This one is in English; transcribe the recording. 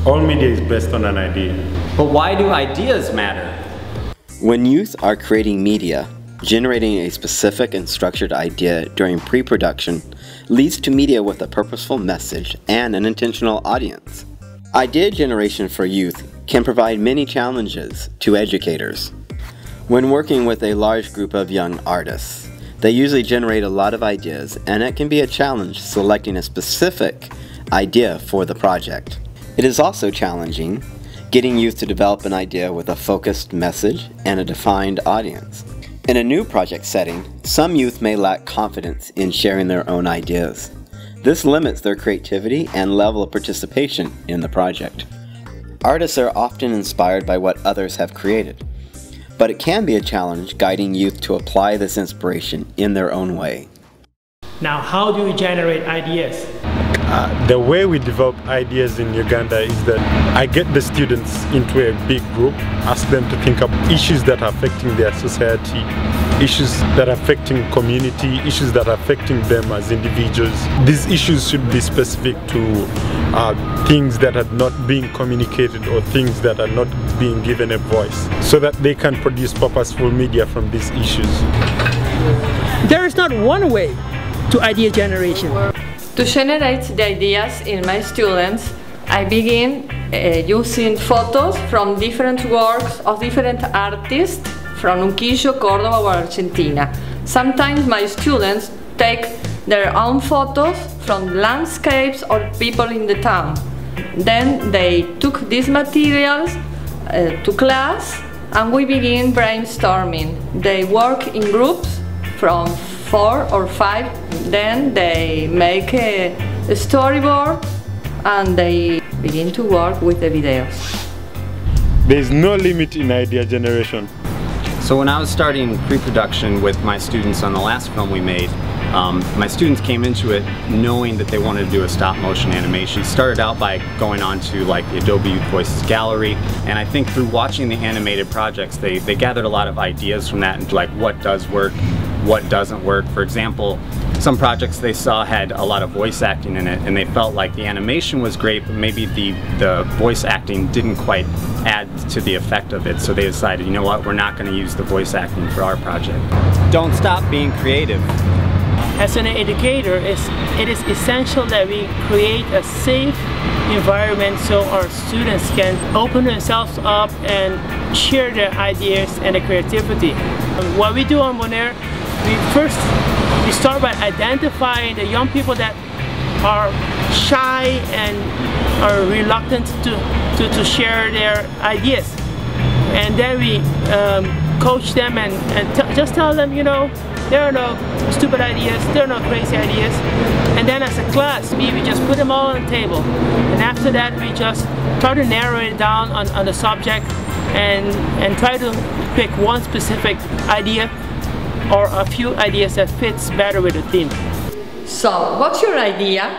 All media is based on an idea. But why do ideas matter? When youth are creating media, generating a specific and structured idea during pre-production leads to media with a purposeful message and an intentional audience. Idea generation for youth can provide many challenges to educators. When working with a large group of young artists, they usually generate a lot of ideas, and it can be a challenge selecting a specific idea for the project. It is also challenging getting youth to develop an idea with a focused message and a defined audience. In a new project setting, some youth may lack confidence in sharing their own ideas. This limits their creativity and level of participation in the project. Artists are often inspired by what others have created, but it can be a challenge guiding youth to apply this inspiration in their own way. Now, how do we generate ideas? The way we develop ideas in Uganda is that I get the students into a big group, ask them to think of issues that are affecting their society, issues that are affecting community, issues that are affecting them as individuals. These issues should be specific to things that are not being communicated or things that are not being given a voice, so that they can produce purposeful media from these issues. There is not one way to idea generation. To generate the ideas in my students, I begin using photos from different works of different artists from Unquillo, Córdoba or Argentina. Sometimes my students take their own photos from landscapes or people in the town. Then they took these materials to class and we begin brainstorming. They work in groups from 4 or 5, then they make a storyboard and they begin to work with the videos. There is no limit in idea generation. So when I was starting pre-production with my students on the last film we made, my students came into it knowing that they wanted to do a stop-motion animation. Started out by going on to like the Adobe Youth Voices gallery, and I think through watching the animated projects, they gathered a lot of ideas from that, and like what does work, what doesn't work. For example, some projects they saw had a lot of voice acting in it, and they felt like the animation was great, but maybe the voice acting didn't quite add to the effect of it. So they decided, you know what, we're not going to use the voice acting for our project. Don't stop being creative. As an educator, it is essential that we create a safe environment so our students can open themselves up and share their ideas and their creativity. What we do on Bonaire, we start by identifying the young people that are shy and are reluctant to share their ideas. And then we coach them and just tell them, you know, there are no stupid ideas, there are no crazy ideas. And then as a class, we just put them all on the table. And after that, we just try to narrow it down on the subject and try to pick one specific idea or a few ideas that fits better with the theme. So, what's your idea?